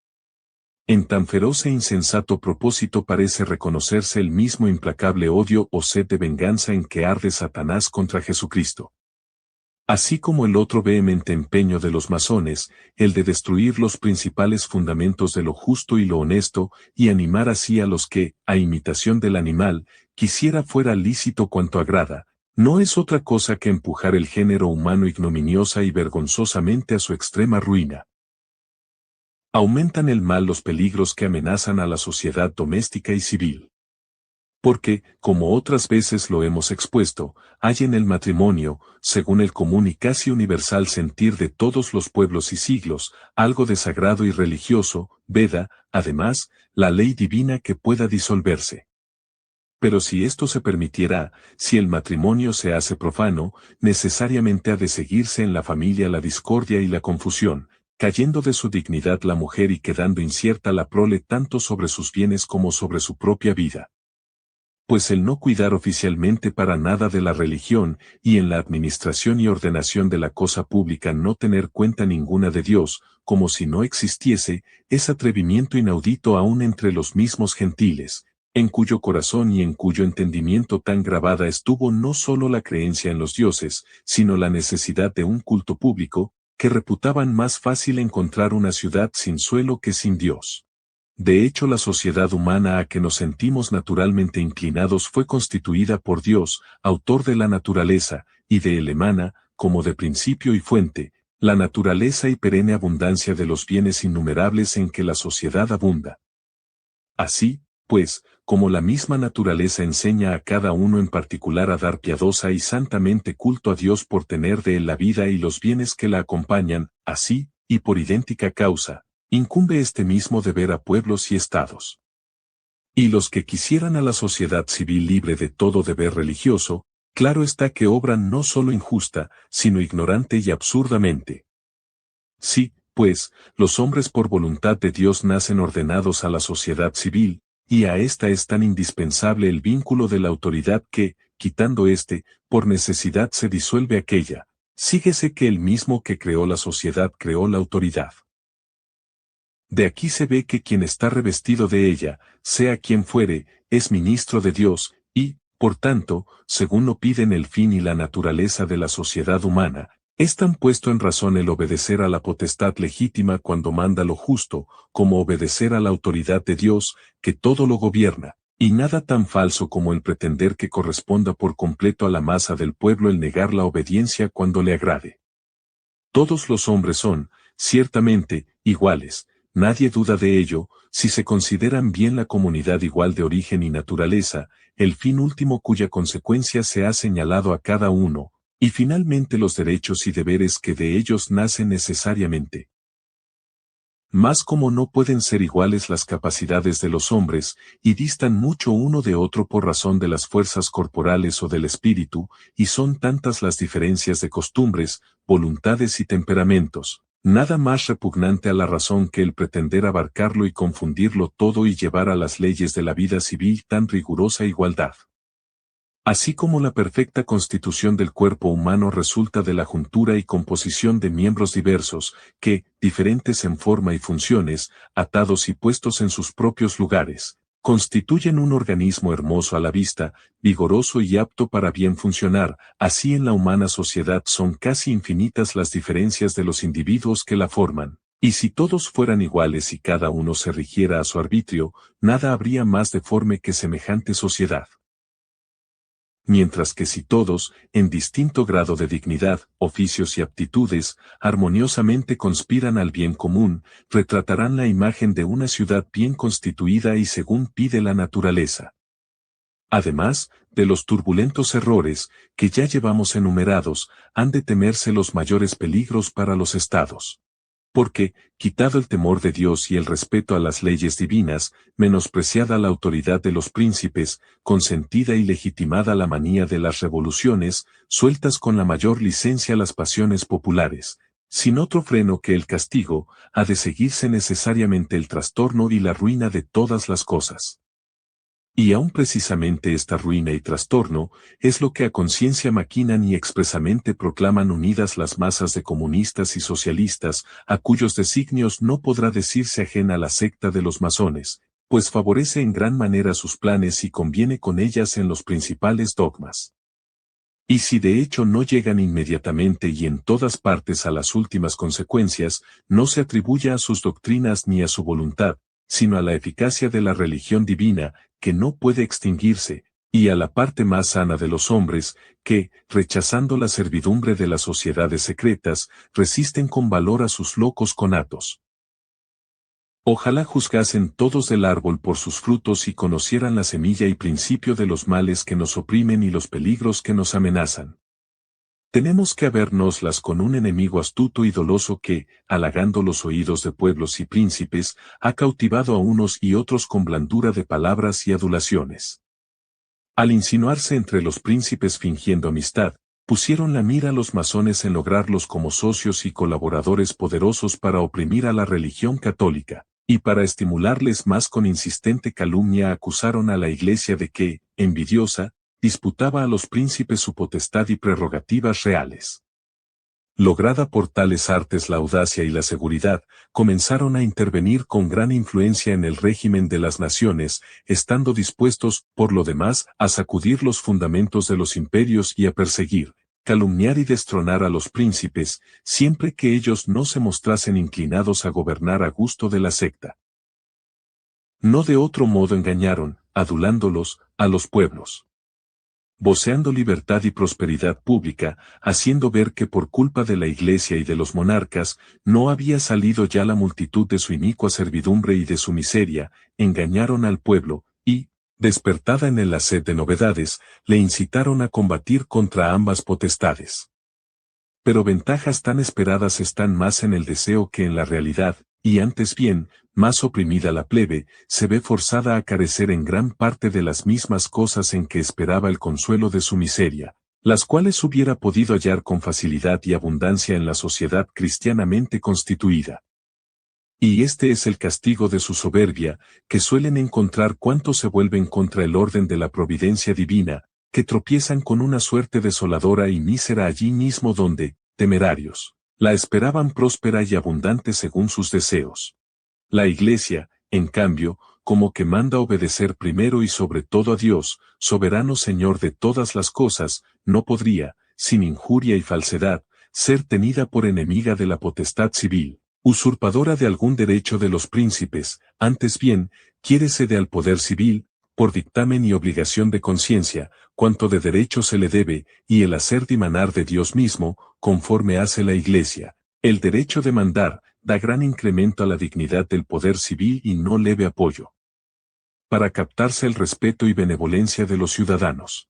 En tan feroz e insensato propósito parece reconocerse el mismo implacable odio o sed de venganza en que arde Satanás contra Jesucristo. Así como el otro vehemente empeño de los masones, el de destruir los principales fundamentos de lo justo y lo honesto, y animar así a los que, a imitación del animal, quisiera fuera lícito cuanto agrada, no es otra cosa que empujar el género humano ignominiosa y vergonzosamente a su extrema ruina. Aumentan el mal los peligros que amenazan a la sociedad doméstica y civil. Porque, como otras veces lo hemos expuesto, hay en el matrimonio, según el común y casi universal sentir de todos los pueblos y siglos, algo de sagrado y religioso, veda, además, la ley divina que pueda disolverse. Pero si esto se permitiera, si el matrimonio se hace profano, necesariamente ha de seguirse en la familia la discordia y la confusión, cayendo de su dignidad la mujer y quedando incierta la prole tanto sobre sus bienes como sobre su propia vida. Pues el no cuidar oficialmente para nada de la religión, y en la administración y ordenación de la cosa pública no tener cuenta ninguna de Dios, como si no existiese, es atrevimiento inaudito aún entre los mismos gentiles, en cuyo corazón y en cuyo entendimiento tan grabada estuvo no sólo la creencia en los dioses, sino la necesidad de un culto público, que reputaban más fácil encontrar una ciudad sin suelo que sin Dios. De hecho, la sociedad humana a que nos sentimos naturalmente inclinados fue constituida por Dios, autor de la naturaleza, y de él emana, como de principio y fuente, la naturaleza y perenne abundancia de los bienes innumerables en que la sociedad abunda. Así, pues, como la misma naturaleza enseña a cada uno en particular a dar piadosa y santamente culto a Dios por tener de él la vida y los bienes que la acompañan, así, y por idéntica causa, incumbe este mismo deber a pueblos y estados. Y los que quisieran a la sociedad civil libre de todo deber religioso, claro está que obran no solo injusta, sino ignorante y absurdamente. Sí, pues, los hombres por voluntad de Dios nacen ordenados a la sociedad civil, y a esta es tan indispensable el vínculo de la autoridad que, quitando éste, por necesidad se disuelve aquella. Síguese que el mismo que creó la sociedad creó la autoridad. De aquí se ve que quien está revestido de ella, sea quien fuere, es ministro de Dios, y, por tanto, según lo piden el fin y la naturaleza de la sociedad humana, es tan puesto en razón el obedecer a la potestad legítima cuando manda lo justo, como obedecer a la autoridad de Dios, que todo lo gobierna, y nada tan falso como el pretender que corresponda por completo a la masa del pueblo el negar la obediencia cuando le agrade. Todos los hombres son, ciertamente, iguales. Nadie duda de ello, si se consideran bien la comunidad igual de origen y naturaleza, el fin último cuya consecuencia se ha señalado a cada uno, y finalmente los derechos y deberes que de ellos nacen necesariamente. Mas como no pueden ser iguales las capacidades de los hombres, y distan mucho uno de otro por razón de las fuerzas corporales o del espíritu, y son tantas las diferencias de costumbres, voluntades y temperamentos, nada más repugnante a la razón que el pretender abarcarlo y confundirlo todo y llevar a las leyes de la vida civil tan rigurosa igualdad. Así como la perfecta constitución del cuerpo humano resulta de la juntura y composición de miembros diversos, que, diferentes en forma y funciones, atados y puestos en sus propios lugares, constituyen un organismo hermoso a la vista, vigoroso y apto para bien funcionar, así en la humana sociedad son casi infinitas las diferencias de los individuos que la forman, y si todos fueran iguales y cada uno se rigiera a su arbitrio, nada habría más deforme que semejante sociedad. Mientras que si todos, en distinto grado de dignidad, oficios y aptitudes, armoniosamente conspiran al bien común, retratarán la imagen de una ciudad bien constituida y según pide la naturaleza. Además, de los turbulentos errores, que ya llevamos enumerados, han de temerse los mayores peligros para los estados. Porque, quitado el temor de Dios y el respeto a las leyes divinas, menospreciada la autoridad de los príncipes, consentida y legitimada la manía de las revoluciones, sueltas con la mayor licencia las pasiones populares, sin otro freno que el castigo, ha de seguirse necesariamente el trastorno y la ruina de todas las cosas. Y aún precisamente esta ruina y trastorno, es lo que a conciencia maquinan y expresamente proclaman unidas las masas de comunistas y socialistas, a cuyos designios no podrá decirse ajena la secta de los masones, pues favorece en gran manera sus planes y conviene con ellas en los principales dogmas. Y si de hecho no llegan inmediatamente y en todas partes a las últimas consecuencias, no se atribuye a sus doctrinas ni a su voluntad, sino a la eficacia de la religión divina, que no puede extinguirse, y a la parte más sana de los hombres, que, rechazando la servidumbre de las sociedades secretas, resisten con valor a sus locos conatos. Ojalá juzgasen todos del árbol por sus frutos y conocieran la semilla y principio de los males que nos oprimen y los peligros que nos amenazan. Tenemos que habérnoslas con un enemigo astuto y doloso que, halagando los oídos de pueblos y príncipes, ha cautivado a unos y otros con blandura de palabras y adulaciones. Al insinuarse entre los príncipes fingiendo amistad, pusieron la mira a los masones en lograrlos como socios y colaboradores poderosos para oprimir a la religión católica, y para estimularles más con insistente calumnia acusaron a la Iglesia de que, envidiosa, disputaba a los príncipes su potestad y prerrogativas reales. Lograda por tales artes la audacia y la seguridad, comenzaron a intervenir con gran influencia en el régimen de las naciones, estando dispuestos, por lo demás, a sacudir los fundamentos de los imperios y a perseguir, calumniar y destronar a los príncipes, siempre que ellos no se mostrasen inclinados a gobernar a gusto de la secta. No de otro modo engañaron, adulándolos, a los pueblos. Voceando libertad y prosperidad pública, haciendo ver que por culpa de la Iglesia y de los monarcas, no había salido ya la multitud de su inicua servidumbre y de su miseria, engañaron al pueblo, y, despertada en él la sed de novedades, le incitaron a combatir contra ambas potestades. Pero ventajas tan esperadas están más en el deseo que en la realidad, y antes bien, más oprimida la plebe, se ve forzada a carecer en gran parte de las mismas cosas en que esperaba el consuelo de su miseria, las cuales hubiera podido hallar con facilidad y abundancia en la sociedad cristianamente constituida. Y este es el castigo de su soberbia, que suelen encontrar cuantos se vuelven contra el orden de la providencia divina, que tropiezan con una suerte desoladora y mísera allí mismo donde, temerarios, la esperaban próspera y abundante según sus deseos. La Iglesia, en cambio, como que manda obedecer primero y sobre todo a Dios, soberano Señor de todas las cosas, no podría, sin injuria y falsedad, ser tenida por enemiga de la potestad civil, usurpadora de algún derecho de los príncipes, antes bien, quiérese de al poder civil, por dictamen y obligación de conciencia, cuanto de derecho se le debe, y el hacer dimanar de Dios mismo, conforme hace la Iglesia. El derecho de mandar, da gran incremento a la dignidad del poder civil y no leve apoyo. Para captarse el respeto y benevolencia de los ciudadanos.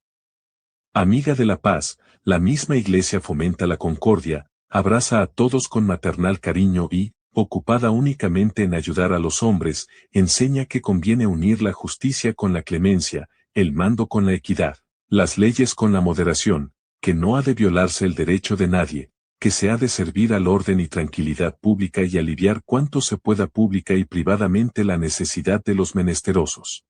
Amiga de la paz, la misma Iglesia fomenta la concordia, abraza a todos con maternal cariño y, ocupada únicamente en ayudar a los hombres, enseña que conviene unir la justicia con la clemencia, el mando con la equidad, las leyes con la moderación, que no ha de violarse el derecho de nadie, que se ha de servir al orden y tranquilidad pública y aliviar cuanto se pueda pública y privadamente la necesidad de los menesterosos.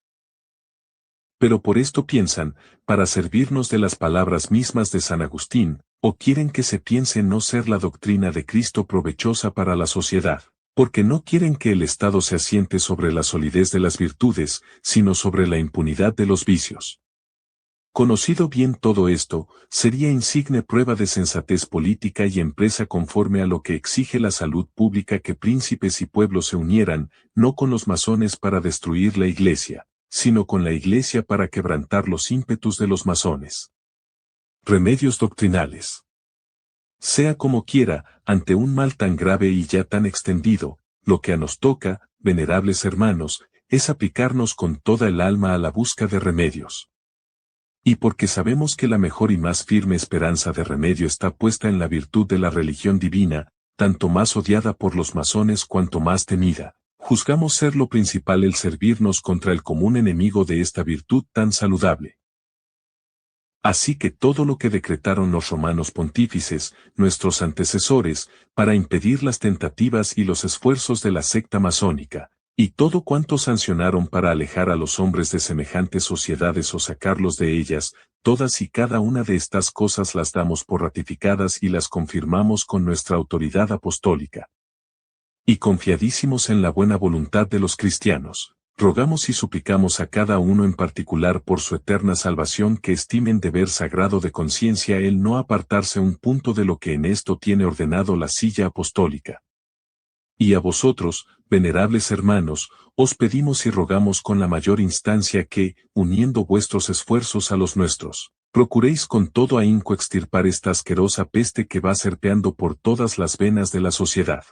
Pero por esto piensan, para servirnos de las palabras mismas de San Agustín, o quieren que se piense no ser la doctrina de Cristo provechosa para la sociedad, porque no quieren que el Estado se asiente sobre la solidez de las virtudes, sino sobre la impunidad de los vicios. Conocido bien todo esto, sería insigne prueba de sensatez política y empresa conforme a lo que exige la salud pública que príncipes y pueblos se unieran, no con los masones para destruir la Iglesia, sino con la Iglesia para quebrantar los ímpetus de los masones. Remedios doctrinales. Sea como quiera, ante un mal tan grave y ya tan extendido, lo que a nos toca, venerables hermanos, es aplicarnos con toda el alma a la busca de remedios. Y porque sabemos que la mejor y más firme esperanza de remedio está puesta en la virtud de la religión divina, tanto más odiada por los masones cuanto más temida, juzgamos ser lo principal el servirnos contra el común enemigo de esta virtud tan saludable. Así que todo lo que decretaron los romanos pontífices, nuestros antecesores, para impedir las tentativas y los esfuerzos de la secta masónica, y todo cuanto sancionaron para alejar a los hombres de semejantes sociedades o sacarlos de ellas, todas y cada una de estas cosas las damos por ratificadas y las confirmamos con nuestra autoridad apostólica. Y confiadísimos en la buena voluntad de los cristianos, rogamos y suplicamos a cada uno en particular por su eterna salvación que estimen deber sagrado de conciencia el no apartarse un punto de lo que en esto tiene ordenado la silla apostólica. Y a vosotros, venerables hermanos, os pedimos y rogamos con la mayor instancia que, uniendo vuestros esfuerzos a los nuestros, procuréis con todo ahínco extirpar esta asquerosa peste que va serpeando por todas las venas de la sociedad.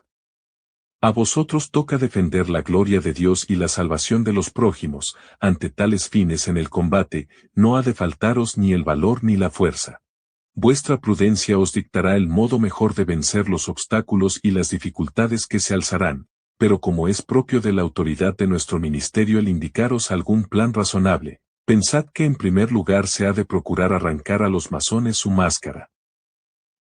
A vosotros toca defender la gloria de Dios y la salvación de los prójimos, ante tales fines en el combate, no ha de faltaros ni el valor ni la fuerza. Vuestra prudencia os dictará el modo mejor de vencer los obstáculos y las dificultades que se alzarán, pero como es propio de la autoridad de nuestro ministerio el indicaros algún plan razonable, pensad que en primer lugar se ha de procurar arrancar a los masones su máscara,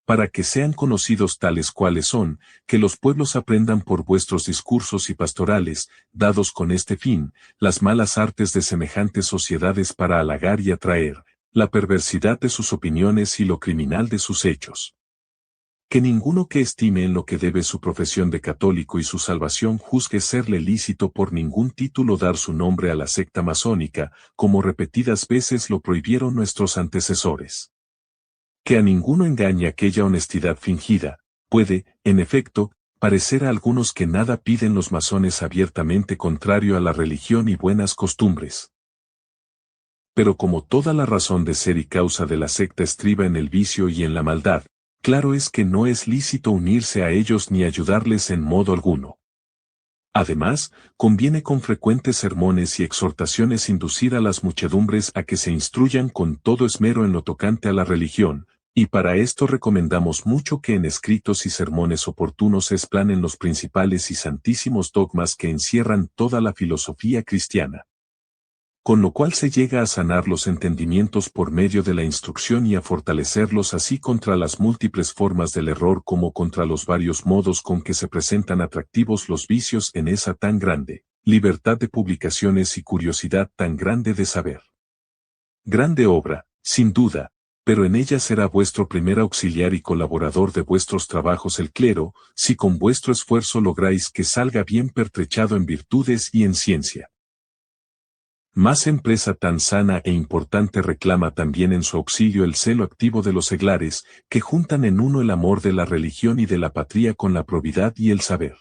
para que sean conocidos tales cuales son, que los pueblos aprendan por vuestros discursos y pastorales, dados con este fin, las malas artes de semejantes sociedades para halagar y atraer, la perversidad de sus opiniones y lo criminal de sus hechos. Que ninguno que estime en lo que debe su profesión de católico y su salvación juzgue serle lícito por ningún título dar su nombre a la secta masónica, como repetidas veces lo prohibieron nuestros antecesores. Que a ninguno engañe aquella honestidad fingida, puede, en efecto, parecer a algunos que nada piden los masones abiertamente contrario a la religión y buenas costumbres. Pero como toda la razón de ser y causa de la secta estriba en el vicio y en la maldad, claro es que no es lícito unirse a ellos ni ayudarles en modo alguno. Además, conviene con frecuentes sermones y exhortaciones inducir a las muchedumbres a que se instruyan con todo esmero en lo tocante a la religión, y para esto recomendamos mucho que en escritos y sermones oportunos explanen los principales y santísimos dogmas que encierran toda la filosofía cristiana. Con lo cual se llega a sanar los entendimientos por medio de la instrucción y a fortalecerlos así contra las múltiples formas del error como contra los varios modos con que se presentan atractivos los vicios en esa tan grande libertad de publicaciones y curiosidad tan grande de saber. Grande obra, sin duda, pero en ella será vuestro primer auxiliar y colaborador de vuestros trabajos el clero, si con vuestro esfuerzo lográis que salga bien pertrechado en virtudes y en ciencia. Más empresa tan sana e importante reclama también en su auxilio el celo activo de los seglares, que juntan en uno el amor de la religión y de la patria con la probidad y el saber.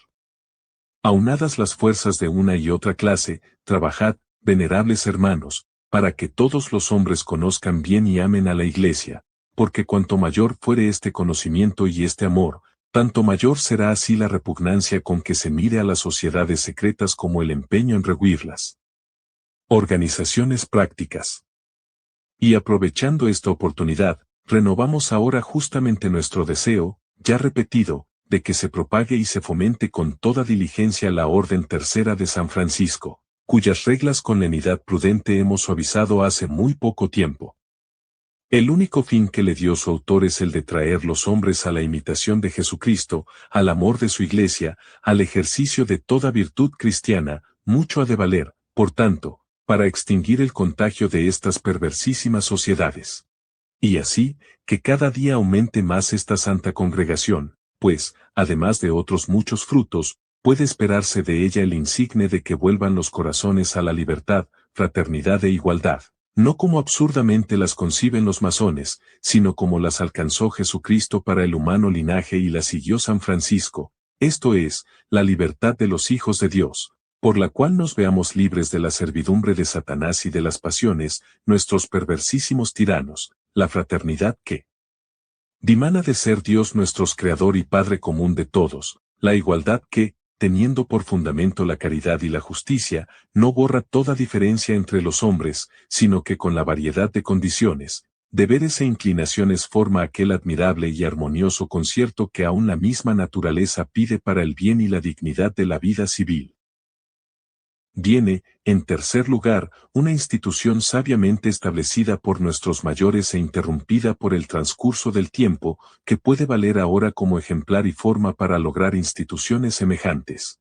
Aunadas las fuerzas de una y otra clase, trabajad, venerables hermanos, para que todos los hombres conozcan bien y amen a la Iglesia, porque cuanto mayor fuere este conocimiento y este amor, tanto mayor será así la repugnancia con que se mire a las sociedades secretas como el empeño en rehuirlas. Organizaciones prácticas. Y aprovechando esta oportunidad, renovamos ahora justamente nuestro deseo, ya repetido, de que se propague y se fomente con toda diligencia la Orden Tercera de San Francisco, cuyas reglas con lenidad prudente hemos suavizado hace muy poco tiempo. El único fin que le dio su autor es el de traer los hombres a la imitación de Jesucristo, al amor de su Iglesia, al ejercicio de toda virtud cristiana, mucho ha de valer, por tanto, para extinguir el contagio de estas perversísimas sociedades. Y así, que cada día aumente más esta santa congregación, pues, además de otros muchos frutos, puede esperarse de ella el insigne de que vuelvan los corazones a la libertad, fraternidad e igualdad, no como absurdamente las conciben los masones, sino como las alcanzó Jesucristo para el humano linaje y las siguió San Francisco, esto es, la libertad de los hijos de Dios, por la cual nos veamos libres de la servidumbre de Satanás y de las pasiones, nuestros perversísimos tiranos, la fraternidad que dimana de ser Dios nuestro Creador y Padre común de todos, la igualdad que, teniendo por fundamento la caridad y la justicia, no borra toda diferencia entre los hombres, sino que con la variedad de condiciones, deberes e inclinaciones forma aquel admirable y armonioso concierto que aún la misma naturaleza pide para el bien y la dignidad de la vida civil. Viene, en tercer lugar, una institución sabiamente establecida por nuestros mayores e interrumpida por el transcurso del tiempo, que puede valer ahora como ejemplar y forma para lograr instituciones semejantes.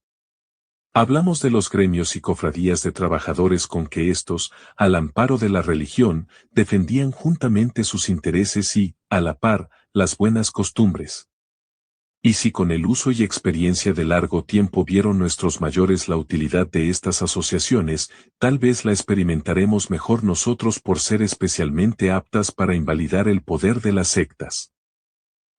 Hablamos de los gremios y cofradías de trabajadores con que éstos, al amparo de la religión, defendían juntamente sus intereses y, a la par, las buenas costumbres. Y si con el uso y experiencia de largo tiempo vieron nuestros mayores la utilidad de estas asociaciones, tal vez la experimentaremos mejor nosotros por ser especialmente aptas para invalidar el poder de las sectas.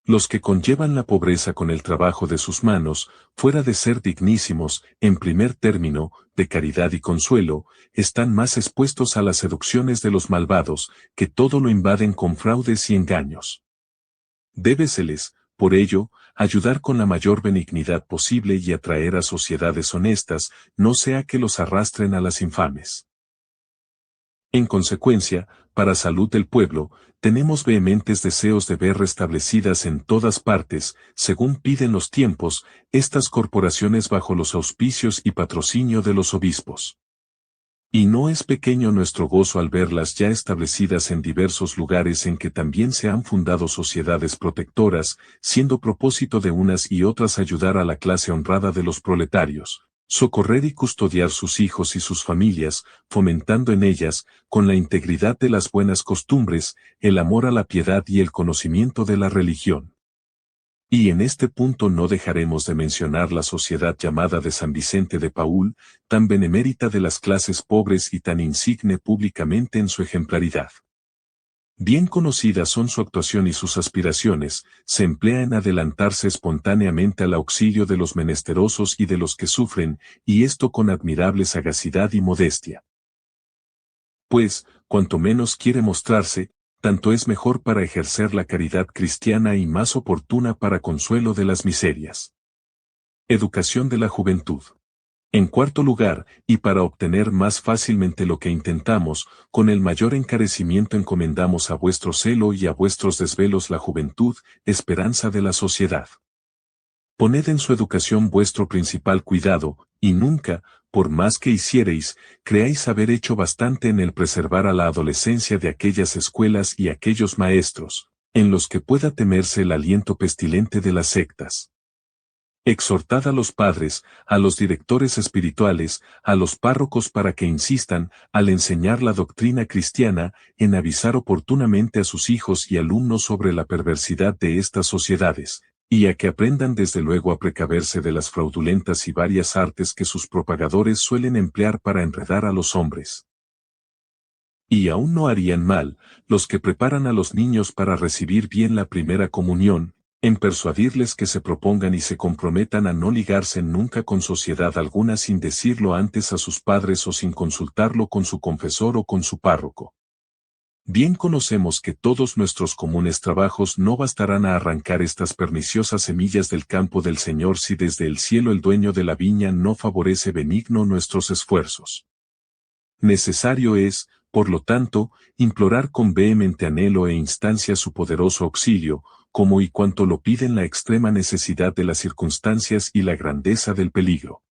Los que conllevan la pobreza con el trabajo de sus manos, fuera de ser dignísimos, en primer término, de caridad y consuelo, están más expuestos a las seducciones de los malvados, que todo lo invaden con fraudes y engaños. Débseles, por ello, ayudar con la mayor benignidad posible y atraer a sociedades honestas, no sea que los arrastren a las infames. En consecuencia, para salud del pueblo, tenemos vehementes deseos de ver restablecidas en todas partes, según piden los tiempos, estas corporaciones bajo los auspicios y patrocinio de los obispos. Y no es pequeño nuestro gozo al verlas ya establecidas en diversos lugares en que también se han fundado sociedades protectoras, siendo propósito de unas y otras ayudar a la clase honrada de los proletarios, socorrer y custodiar sus hijos y sus familias, fomentando en ellas, con la integridad de las buenas costumbres, el amor a la piedad y el conocimiento de la religión. Y en este punto no dejaremos de mencionar la sociedad llamada de San Vicente de Paúl, tan benemérita de las clases pobres y tan insigne públicamente en su ejemplaridad. Bien conocidas son su actuación y sus aspiraciones, se emplea en adelantarse espontáneamente al auxilio de los menesterosos y de los que sufren, y esto con admirable sagacidad y modestia. Pues, cuanto menos quiere mostrarse, tanto es mejor para ejercer la caridad cristiana y más oportuna para consuelo de las miserias. Educación de la juventud. En cuarto lugar, y para obtener más fácilmente lo que intentamos, con el mayor encarecimiento encomendamos a vuestro celo y a vuestros desvelos la juventud, esperanza de la sociedad. Poned en su educación vuestro principal cuidado, y nunca, por más que hiciereis, creáis haber hecho bastante en el preservar a la adolescencia de aquellas escuelas y aquellos maestros, en los que pueda temerse el aliento pestilente de las sectas. Exhortad a los padres, a los directores espirituales, a los párrocos para que insistan, al enseñar la doctrina cristiana, en avisar oportunamente a sus hijos y alumnos sobre la perversidad de estas sociedades, y a que aprendan desde luego a precaverse de las fraudulentas y varias artes que sus propagadores suelen emplear para enredar a los hombres. Y aún no harían mal, los que preparan a los niños para recibir bien la primera comunión, en persuadirles que se propongan y se comprometan a no ligarse nunca con sociedad alguna sin decirlo antes a sus padres o sin consultarlo con su confesor o con su párroco. Bien conocemos que todos nuestros comunes trabajos no bastarán a arrancar estas perniciosas semillas del campo del Señor si desde el cielo el dueño de la viña no favorece benigno nuestros esfuerzos. Necesario es, por lo tanto, implorar con vehemente anhelo e instancia su poderoso auxilio, como y cuanto lo piden la extrema necesidad de las circunstancias y la grandeza del peligro.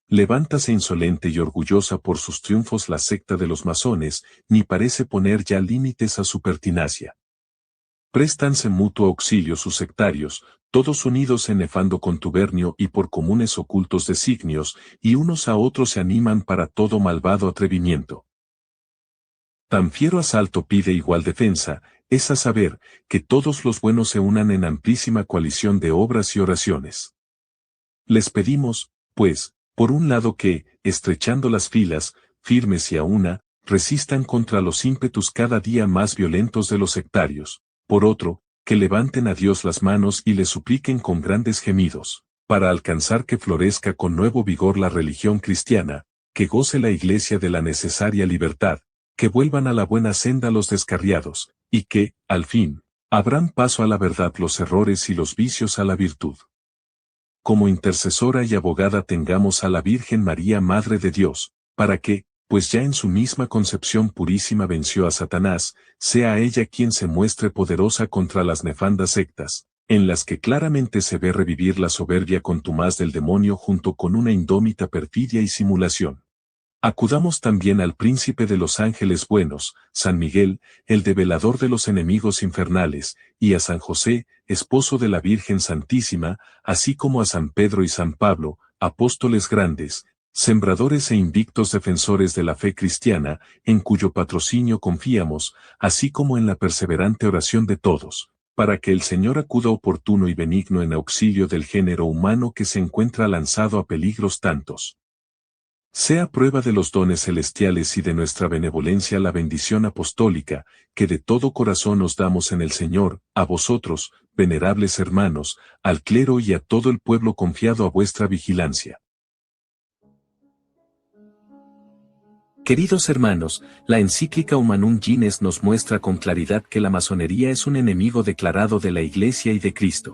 Levántase insolente y orgullosa por sus triunfos la secta de los masones, ni parece poner ya límites a su pertinacia. Préstanse mutuo auxilio sus sectarios, todos unidos en nefando contubernio y por comunes ocultos designios, y unos a otros se animan para todo malvado atrevimiento. Tan fiero asalto pide igual defensa, es a saber, que todos los buenos se unan en amplísima coalición de obras y oraciones. Les pedimos, pues, por un lado que, estrechando las filas, firmes y a una, resistan contra los ímpetus cada día más violentos de los sectarios, por otro, que levanten a Dios las manos y le supliquen con grandes gemidos, para alcanzar que florezca con nuevo vigor la religión cristiana, que goce la Iglesia de la necesaria libertad, que vuelvan a la buena senda los descarriados, y que, al fin, abran paso a la verdad los errores y los vicios a la virtud. Como intercesora y abogada tengamos a la Virgen María Madre de Dios, para que, pues ya en su misma concepción purísima venció a Satanás, sea ella quien se muestre poderosa contra las nefandas sectas, en las que claramente se ve revivir la soberbia contumaz del demonio junto con una indómita perfidia y simulación. Acudamos también al príncipe de los ángeles buenos, San Miguel, el develador de los enemigos infernales, y a San José, esposo de la Virgen Santísima, así como a San Pedro y San Pablo, apóstoles grandes, sembradores e invictos defensores de la fe cristiana, en cuyo patrocinio confiamos, así como en la perseverante oración de todos, para que el Señor acuda oportuno y benigno en auxilio del género humano que se encuentra lanzado a peligros tantos. Sea prueba de los dones celestiales y de nuestra benevolencia la bendición apostólica, que de todo corazón os damos en el Señor, a vosotros, venerables hermanos, al clero y a todo el pueblo confiado a vuestra vigilancia. Queridos hermanos, la encíclica Humanum Gines nos muestra con claridad que la masonería es un enemigo declarado de la Iglesia y de Cristo.